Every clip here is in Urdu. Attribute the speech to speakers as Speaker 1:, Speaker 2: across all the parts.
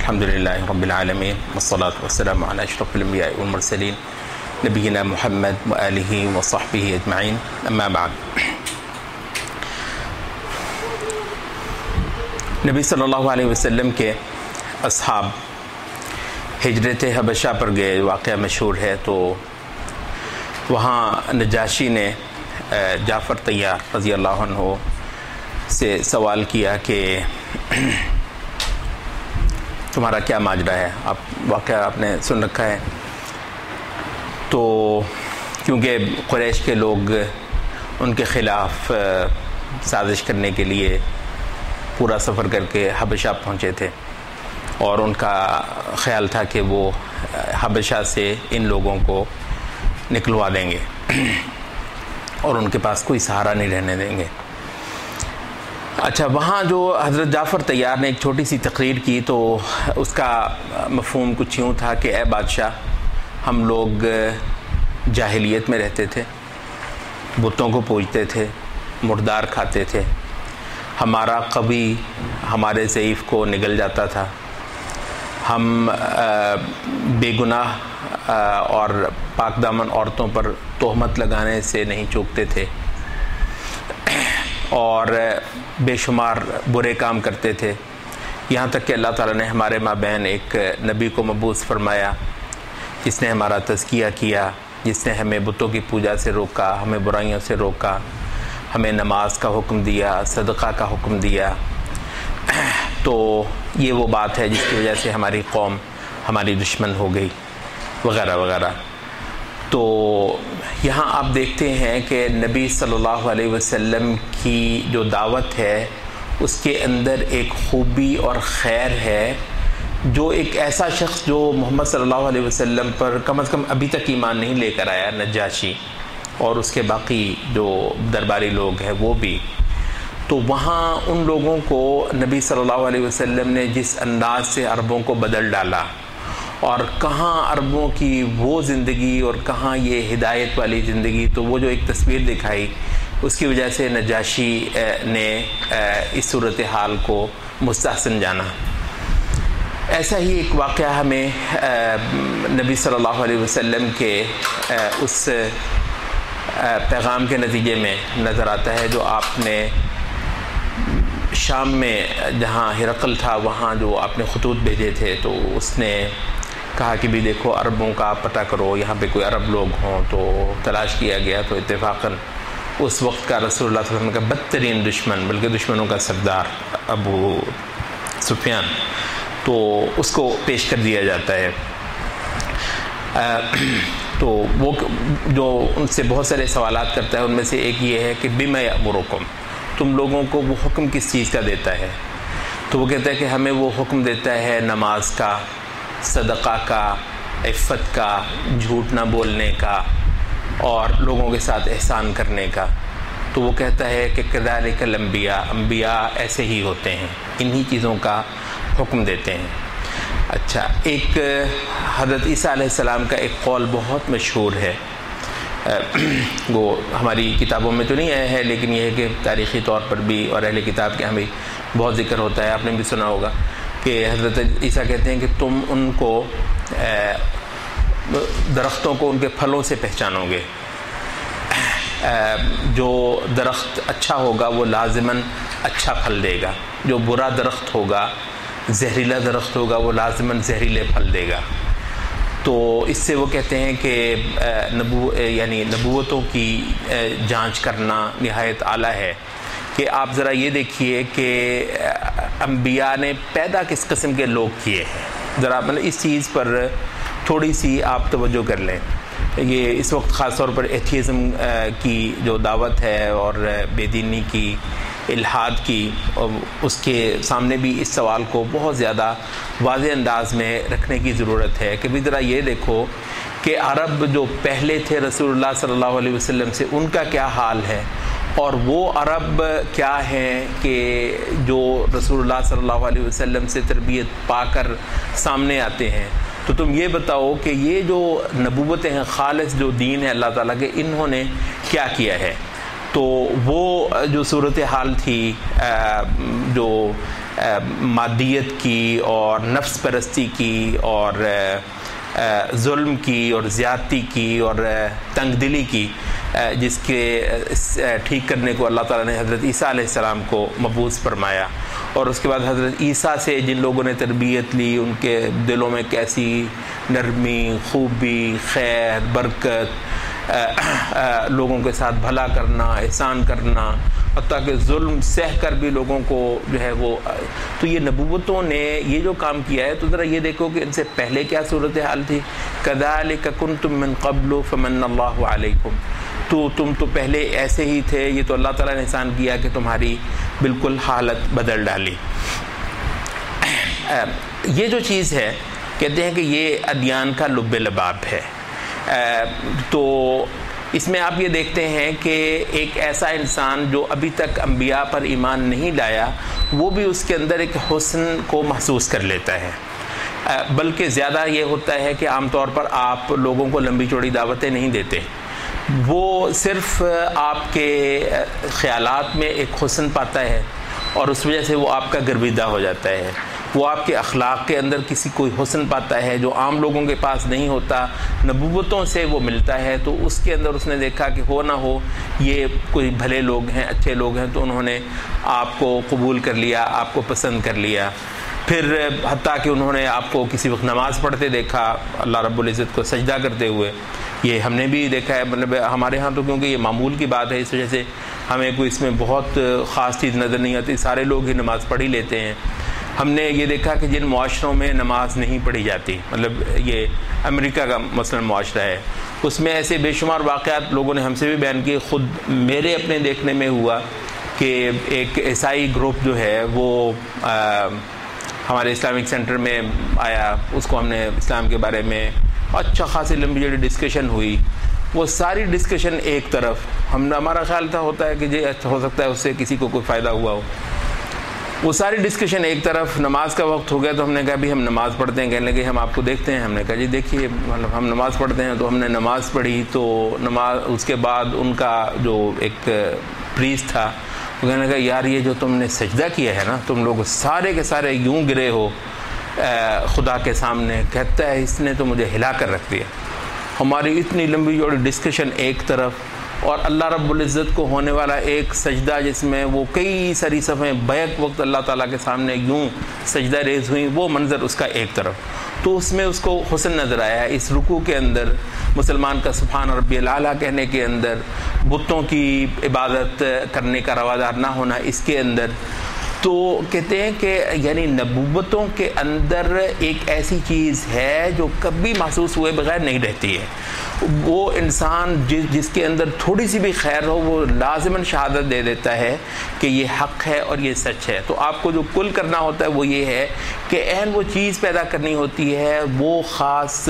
Speaker 1: الحمدللہ رب العالمین والصلاة والسلام علی اشرف الانبیاء والمرسلین نبینا محمد وآلہ وصحبہ اجمعین اما بعد۔ نبی صلی اللہ علیہ وسلم کے اصحاب ہجرت حبشہ پر گئے، واقعہ مشہور ہے۔ تو وہاں نجاشی نے جعفر طیار رضی اللہ عنہ سے سوال کیا کہ تمہارا کیا ماجرا ہے، واقعہ آپ نے سن رکھا ہے۔ تو کیونکہ قریش کے لوگ ان کے خلاف سازش کرنے کے لیے پورا سفر کر کے حبشہ پہنچے تھے، اور ان کا خیال تھا کہ وہ حبشہ سے ان لوگوں کو نکلوا دیں گے اور ان کے پاس کوئی سہارا نہیں رہنے دیں گے۔ اچھا، وہاں جو حضرت جعفر طیار نے ایک چھوٹی سی تقریر کی، تو اس کا مفہوم کچھ یوں تھا کہ اے بادشاہ، ہم لوگ جاہلیت میں رہتے تھے، بتوں کو پوجتے تھے، مردار کھاتے تھے، ہمارا قوی ہمارے ضعیف کو نگل جاتا تھا، ہم بے گناہ اور پاک دامن عورتوں پر تہمت لگانے سے نہیں چوکتے تھے، اور بے شمار برے کام کرتے تھے، یہاں تک کہ اللہ تعالیٰ نے ہمارے مابین ایک نبی کو مبعوث فرمایا جس نے ہمارا تزکیہ کیا، جس نے ہمیں بتوں کی پوجا سے روکا، ہمیں برائیوں سے روکا، ہمیں نماز کا حکم دیا، صدقہ کا حکم دیا۔ تو یہ وہ بات ہے جس کی وجہ سے ہماری قوم ہماری دشمن ہو گئی، وغیرہ وغیرہ۔ تو یہاں آپ دیکھتے ہیں کہ نبی صلی اللہ علیہ وسلم کی جو دعوت ہے اس کے اندر ایک خوبی اور خیر ہے، جو ایک ایسا شخص جو محمد صلی اللہ علیہ وسلم پر کم از کم ابھی تک ایمان نہیں لے کر آیا، نجاشی اور اس کے باقی جو درباری لوگ ہیں وہ بھی، تو وہاں ان لوگوں کو نبی صلی اللہ علیہ وسلم نے جس انداز سے عربوں کو بدل ڈالا، اور کہاں عربوں کی وہ زندگی اور کہاں یہ ہدایت والی زندگی، تو وہ جو ایک تصویر دکھائی، اس کی وجہ سے نجاشی نے اس صورتحال کو مستحسن جانا۔ ایسا ہی ایک واقعہ ہمیں نبی صلی اللہ علیہ وسلم کے اس پیغام کے نتیجے میں نظر آتا ہے جو آپ نے شام میں، جہاں ہرقل تھا، وہاں جو آپ نے خطوط بھیجے تھے، تو اس نے کہا کہ بھی دیکھو عربوں کا پتہ کرو، یہاں پہ کوئی عرب لوگ ہوں۔ تو تلاش کیا گیا، تو اتفاقاً اس وقت کا رسول اللہ صلی اللہ علیہ وسلم کا بدترین دشمن، بلکہ دشمنوں کا سردار ابو سفیان، تو اس کو پیش کر دیا جاتا ہے۔ تو وہ جو ان سے بہت سارے سوالات کرتا ہے، ان میں سے ایک یہ ہے کہ بما یأمرکم، تم لوگوں کو وہ حکم کس چیز کا دیتا ہے؟ تو وہ کہتا ہے کہ ہمیں وہ حکم دیتا ہے نماز کا، صدقہ کا، عفت کا، جھوٹ نہ بولنے کا، اور لوگوں کے ساتھ احسان کرنے کا۔ تو وہ کہتا ہے کہ کذالک الانبیاء، انبیاء ایسے ہی ہوتے ہیں، انہی چیزوں کا حکم دیتے ہیں۔ اچھا، ایک حضرت عیسیٰ علیہ السلام کا ایک قول بہت مشہور ہے، وہ ہماری کتابوں میں تو نہیں آیا ہے، لیکن یہ ہے کہ تاریخی طور پر بھی اور اہل کتاب کے ہمیں بہت ذکر ہوتا ہے، آپ نے بھی سنا ہوگا کہ حضرت عیسیٰ کہتے ہیں کہ تم ان کو درختوں کو ان کے پھلوں سے پہچانو گے، جو درخت اچھا ہوگا وہ لازماً اچھا پھل دے گا، جو برا درخت ہوگا، زہریلا درخت ہوگا، وہ لازماً زہریلے پھل دے گا۔ تو اس سے وہ کہتے ہیں کہ یعنی نبوتوں کی جانچ کرنا نہایت اعلیٰ ہے، کہ آپ ذرا یہ دیکھیے کہ انبیاء نے پیدا کس قسم کے لوگ کیے ہیں، ذرا مطلب اس چیز پر تھوڑی سی آپ توجہ کر لیں۔ یہ اس وقت خاص طور پر ایتھیزم کی جو دعوت ہے اور بے دینی کی، الحاد کی، اس کے سامنے بھی اس سوال کو بہت زیادہ واضح انداز میں رکھنے کی ضرورت ہے کہ بھی ذرا یہ دیکھو کہ عرب جو پہلے تھے رسول اللہ صلی اللہ علیہ وسلم سے، ان کا کیا حال ہے، اور وہ عرب کیا ہیں کہ جو رسول اللہ صلی اللہ علیہ وسلم سے تربیت پا کر سامنے آتے ہیں۔ تو تم یہ بتاؤ کہ یہ جو نبوتیں ہیں، خالص جو دین ہے اللہ تعالیٰ کے، انہوں نے کیا کیا ہے۔ تو وہ جو صورتحال تھی جو مادیت کی اور نفس پرستی کی اور ظلم کی اور زیادتی کی اور تنگ دلی کی، جس کے ٹھیک کرنے کو اللہ تعالیٰ نے حضرت عیسیٰ علیہ السلام کو مبعوث فرمایا، اور اس کے بعد حضرت عیسیٰ سے جن لوگوں نے تربیت لی ان کے دلوں میں کیسی نرمی، خوبی، خیر، برکت، لوگوں کے ساتھ بھلا کرنا، احسان کرنا، حتیٰ کہ ظلم سہ کر بھی لوگوں کو جو ہے وہ، تو یہ نبوتوں نے یہ جو کام کیا ہے، تو ذرا یہ دیکھو کہ ان سے پہلے کیا صورتحال تھی. كَذَلِكَ كُنْتُم مِّن قَبْلُ فَمَنَّ اللَّهُ عَلَيْكُمْ، تو تم تو پہلے ایسے ہی تھے، یہ تو اللہ تعالیٰ نے احسان کیا کہ تمہاری بالکل حالت بدل ڈالی. یہ جو چیز ہے، کہتے ہیں کہ یہ ادیان کا لب لباب ہے. تو اس میں آپ یہ دیکھتے ہیں کہ ایک ایسا انسان جو ابھی تک انبیاء پر ایمان نہیں لایا، وہ بھی اس کے اندر ایک حسن کو محسوس کر لیتا ہے. بلکہ زیادہ یہ ہوتا ہے کہ عام طور پر آپ لوگوں کو لمبی چوڑی دعوتیں نہیں دیتے، وہ صرف آپ کے خیالات میں ایک حسن پاتا ہے اور اس وجہ سے وہ آپ کا گرویدہ ہو جاتا ہے. وہ آپ کے اخلاق کے اندر کسی کوئی حسن پاتا ہے جو عام لوگوں کے پاس نہیں ہوتا، نبوتوں سے وہ ملتا ہے. تو اس کے اندر اس نے دیکھا کہ ہو نہ ہو یہ کوئی بھلے لوگ ہیں، اچھے لوگ ہیں، تو انہوں نے آپ کو قبول کر لیا، آپ کو پسند کر لیا. پھر حتیٰ کہ انہوں نے آپ کو کسی وقت نماز پڑھتے دیکھا، اللہ رب العزت کو سجدہ کرتے ہوئے. یہ ہم نے بھی دیکھا ہے، مطلب ہمارے ہاں تو کیونکہ یہ معمول کی بات ہے، اس وجہ سے ہمیں کوئی اس میں بہت خاص چیز نظر نہیں آتی، سارے لوگ ہی نماز پڑھ ہی لیتے ہیں. ہم نے یہ دیکھا کہ جن معاشروں میں نماز نہیں پڑھی جاتی، مطلب یہ امریکہ کا مثلا معاشرہ ہے، اس میں ایسے بے شمار واقعات لوگوں نے ہم سے بھی بیان کیے. خود میرے اپنے دیکھنے میں ہوا کہ ایک عیسائی گروپ جو ہے وہ ہمارے اسلامک سینٹر میں آیا، اس کو ہم نے اسلام کے بارے میں اچھا خاصی لمبی جڑی ڈسکشن ہوئی. وہ ساری ڈسکشن ایک طرف، ہمارا خیال تھا ہوتا ہے کہ جی ہو سکتا ہے اس سے کسی کو کوئی فائدہ ہوا ہو، وہ ساری ڈسکشن ایک طرف. نماز کا وقت ہو گیا تو ہم نے کہا بھی ہم نماز پڑھتے ہیں. کہنے لگے ہم آپ کو دیکھتے ہیں. ہم نے کہا جی دیکھیے، مطلب ہم نماز پڑھتے ہیں. تو ہم نے نماز پڑھی، تو نماز اس کے بعد ان کا جو ایک پریسٹ تھا وہ کہنے لگا یار یہ جو تم نے سجدہ کیا ہے نا، تم لوگ سارے کے سارے یوں گرے ہو خدا کے سامنے. کہتا ہے اس نے تو مجھے ہلا کر رکھ دیا. ہماری اتنی لمبی جوڑی ڈسکشن ایک طرف، اور اللہ رب العزت کو ہونے والا ایک سجدہ جس میں وہ کئی ساری صفحیں بیک وقت اللہ تعالیٰ کے سامنے یوں سجدہ ریز ہوئیں، وہ منظر اس کا ایک طرف. تو اس میں اس کو حسن نظر آیا. اس رکوع کے اندر مسلمان کا سبحان ربی الاعلیٰ کہنے کے اندر، بتوں کی عبادت کرنے کا روادار نہ ہونا اس کے اندر. تو کہتے ہیں کہ یعنی نبوتوں کے اندر ایک ایسی چیز ہے جو کبھی محسوس ہوئے بغیر نہیں رہتی ہے. وہ انسان جس کے اندر تھوڑی سی بھی خیر ہو، وہ لازماً شہادت دے دیتا ہے کہ یہ حق ہے اور یہ سچ ہے. تو آپ کو جو کل کرنا ہوتا ہے وہ یہ ہے کہ عین وہ چیز پیدا کرنی ہوتی ہے، وہ خاص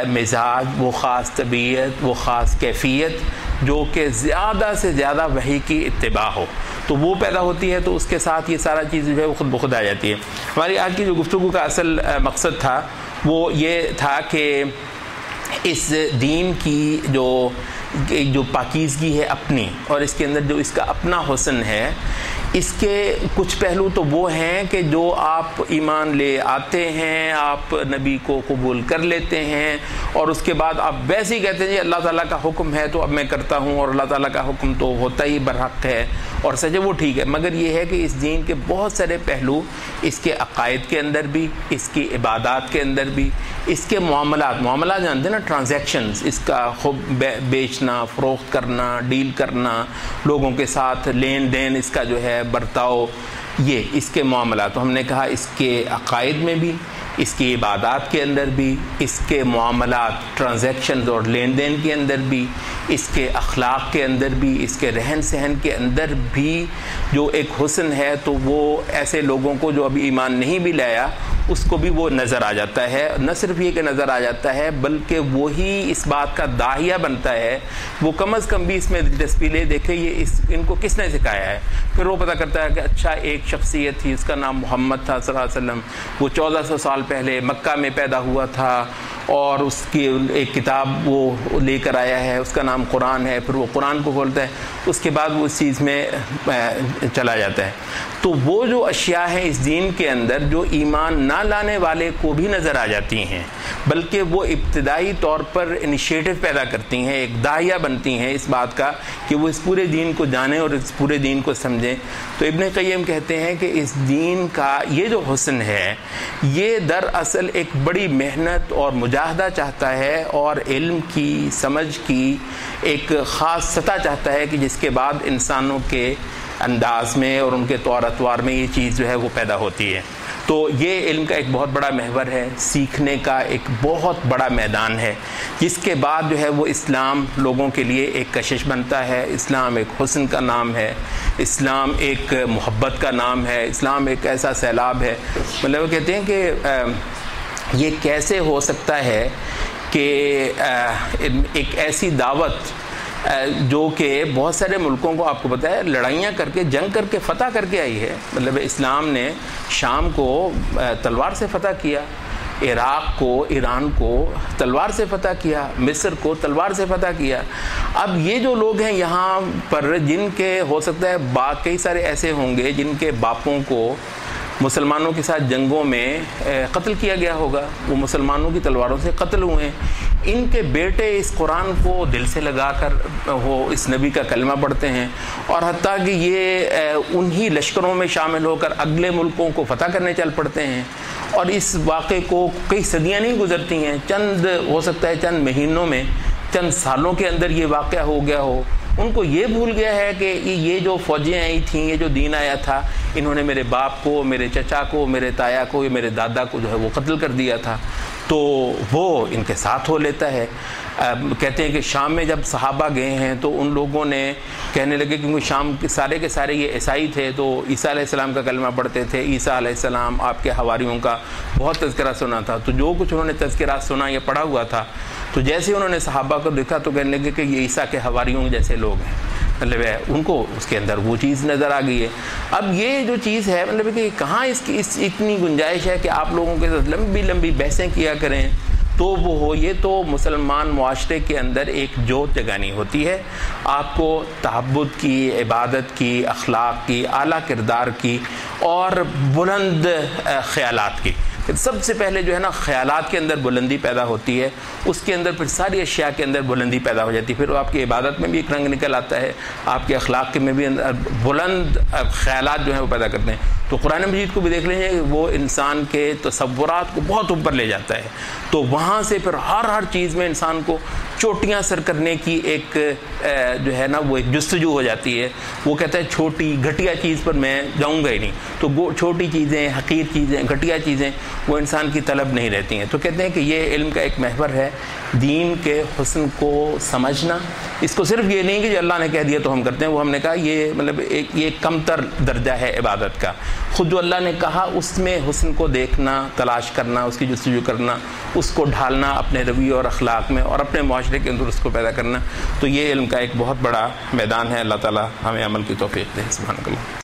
Speaker 1: مزاج، وہ خاص طبیعت، وہ خاص کیفیت جو کہ زیادہ سے زیادہ وحی کی اتباع ہو. تو وہ پیدا ہوتی ہے، تو اس کے ساتھ یہ سارا چیز جو ہے وہ خود بخود آ جاتی ہے. ہماری آج کی جو گفتگو کا اصل مقصد تھا وہ یہ تھا کہ اس دین کی جو پاکیزگی ہے اپنی، اور اس کے اندر جو اس کا اپنا حسن ہے، اس کے کچھ پہلو تو وہ ہیں کہ جو آپ ایمان لے آتے ہیں، آپ نبی کو قبول کر لیتے ہیں، اور اس کے بعد آپ ویسے ہی کہتے ہیں جی اللہ تعالیٰ کا حکم ہے تو اب میں کرتا ہوں، اور اللہ تعالیٰ کا حکم تو ہوتا ہی برحق ہے اور سچ ہے، وہ ٹھیک ہے. مگر یہ ہے کہ اس دین کے بہت سارے پہلو، اس کے عقائد کے اندر بھی، اس کی عبادات کے اندر بھی، اس کے معاملات جانتے ہیں نا، ٹرانزیکشنز، اس کا خوب بیچنا، فروخت کرنا، ڈیل کرنا، لوگوں کے ساتھ لین دین، اس کا جو ہے برتاؤ، یہ اس کے معاملات. تو ہم نے کہا اس کے عقائد میں بھی، اس کی عبادات کے اندر بھی، اس کے معاملات، ٹرانزیکشنز اور لین دین کے اندر بھی، اس کے اخلاق کے اندر بھی، اس کے رہن سہن کے اندر بھی جو ایک حسن ہے، تو وہ ایسے لوگوں کو جو ابھی ایمان نہیں بھی لایا اس کو بھی وہ نظر آ جاتا ہے. نہ صرف یہ کہ نظر آ جاتا ہے بلکہ وہی اس بات کا داہیہ بنتا ہے. وہ کم از کم بھی اس میں دلچسپی لے دیکھے یہ ان کو کس نے سکھایا ہے. پھر وہ پتہ کرتا ہے کہ اچھا ایک شخصیت تھی، اس کا نام محمد تھا صلی اللہ علیہ وسلم. وہ 1400 سال پہلے مکہ میں پیدا ہوا تھا اور اس کی ایک کتاب وہ لے کر آیا ہے، اس کا نام قرآن ہے. پھر وہ قرآن کو کھولتا ہے، اس کے بعد وہ اس چیز میں چلا جاتا ہے. تو وہ جو اشیاء ہیں اس دین کے اندر جو ایمان نہ لانے والے کو بھی نظر آ جاتی ہیں، بلکہ وہ ابتدائی طور پر انیشیٹو پیدا کرتی ہیں، ایک داعیہ بنتی ہیں اس بات کا کہ وہ اس پورے دین کو جانیں اور اس پورے دین کو سمجھیں. تو ابن قیم کہتے ہیں کہ اس دین کا یہ جو حسن ہے یہ دراصل ایک بڑی محنت اور مجاہدہ چاہتا ہے اور علم کی، سمجھ کی ایک خاص سطح چاہتا ہے کہ جس کے بعد انسانوں کے انداز میں اور ان کے طور اطوار میں یہ چیز جو ہے وہ پیدا ہوتی ہے. تو یہ علم کا ایک بہت بڑا محور ہے، سیکھنے کا ایک بہت بڑا میدان ہے، جس کے بعد جو ہے وہ اسلام لوگوں کے لیے ایک کشش بنتا ہے. اسلام ایک حسن کا نام ہے، اسلام ایک محبت کا نام ہے، اسلام ایک ایسا سیلاب ہے. مطلب وہ کہتے ہیں کہ یہ کیسے ہو سکتا ہے کہ ایک ایسی دعوت جو کہ بہت سارے ملکوں کو آپ کو پتہ ہے لڑائیاں کر کے، جنگ کر کے فتح کر کے آئی ہے. مطلب اسلام نے شام کو تلوار سے فتح کیا، عراق کو، ایران کو تلوار سے فتح کیا، مصر کو تلوار سے فتح کیا. اب یہ جو لوگ ہیں یہاں پر جن کے ہو سکتا ہے کئی سارے ایسے ہوں گے جن کے باپوں کو مسلمانوں کے ساتھ جنگوں میں قتل کیا گیا ہوگا، وہ مسلمانوں کی تلواروں سے قتل ہوئے ہیں. ان کے بیٹے اس قرآن کو دل سے لگا کر وہ اس نبی کا کلمہ پڑھتے ہیں اور حتیٰ کہ یہ انہی لشکروں میں شامل ہو کر اگلے ملکوں کو فتح کرنے چل پڑتے ہیں. اور اس واقعے کو کئی صدیاں نہیں گزرتی ہیں، چند ہو سکتا ہے چند مہینوں میں، چند سالوں کے اندر یہ واقعہ ہو گیا ہو. ان کو یہ بھول گیا ہے کہ یہ جو فوجیں آئی تھیں، یہ جو دین آیا تھا، انہوں نے میرے باپ کو، میرے چچا کو، میرے تایا کو، میرے دادا کو جو ہے وہ قتل کر دیا تھا. تو وہ ان کے ساتھ ہو لیتا ہے. کہتے ہیں کہ شام میں جب صحابہ گئے ہیں تو ان لوگوں نے کہنے لگے، کیونکہ شام کے سارے یہ عیسائی تھے تو عیسیٰ علیہ السلام کا کلمہ پڑھتے تھے. عیسیٰ علیہ السلام آپ کے حواریوں کا بہت تذکرہ سنا تھا. تو جو کچھ انہوں نے تذکرہ سنا یا پڑھا ہوا تھا، تو جیسے انہوں نے صحابہ کو دیکھا تو کہنے لگے کہ یہ عیسیٰ کے حواریوں جیسے لوگ ہیں. مطلب ہے ان کو اس کے اندر وہ چیز نظر آ گئی ہے. اب یہ جو چیز ہے مطلب کہ کہاں اس کی اتنی گنجائش ہے کہ آپ لوگوں کے ساتھ لمبی بحثیں کیا کریں. تو وہ ہو، یہ تو مسلمان معاشرے کے اندر ایک جوت جگانی ہوتی ہے. آپ کو تحبت کی، عبادت کی، اخلاق کی، اعلیٰ کردار کی اور بلند خیالات کی. سب سے پہلے جو ہے نا خیالات کے اندر بلندی پیدا ہوتی ہے، اس کے اندر پھر ساری اشیاء کے اندر بلندی پیدا ہو جاتی ہے. پھر آپ کی عبادت میں بھی ایک رنگ نکل آتا ہے، آپ کے اخلاق میں بھی بلند خیالات جو ہیں وہ پیدا کرتے ہیں. تو قرآن مجید کو بھی دیکھ لیجیے کہ وہ انسان کے تصورات کو بہت اوپر لے جاتا ہے. تو وہاں سے پھر ہر چیز میں انسان کو چوٹیاں سر کرنے کی ایک جو ہے نا وہ ایک جستجو ہو جاتی ہے. وہ کہتا ہے چھوٹی گھٹیا چیز پر میں جاؤں گا ہی نہیں. تو چھوٹی چیزیں، حقیر چیزیں، گھٹیا چیزیں وہ انسان کی طلب نہیں رہتی ہیں. تو کہتے ہیں کہ یہ علم کا ایک محور ہے، دین کے حسن کو سمجھنا. اس کو صرف یہ نہیں کہ جو اللہ نے کہہ دیا تو ہم کرتے ہیں، وہ ہم نے کہا یہ مطلب یہ کم تر درجہ ہے عبادت کا. خود جو اللہ نے کہا اس میں حسن کو دیکھنا، تلاش کرنا، اس کی جستجو کرنا، اس کو ڈھالنا اپنے رویے اور اخلاق میں اور اپنے معاشرے کے اندر اس کو پیدا کرنا. تو یہ علم کا ایک بہت بڑا میدان ہے. اللہ تعالی ہمیں عمل کی توفیق دے. سبحان اللہ.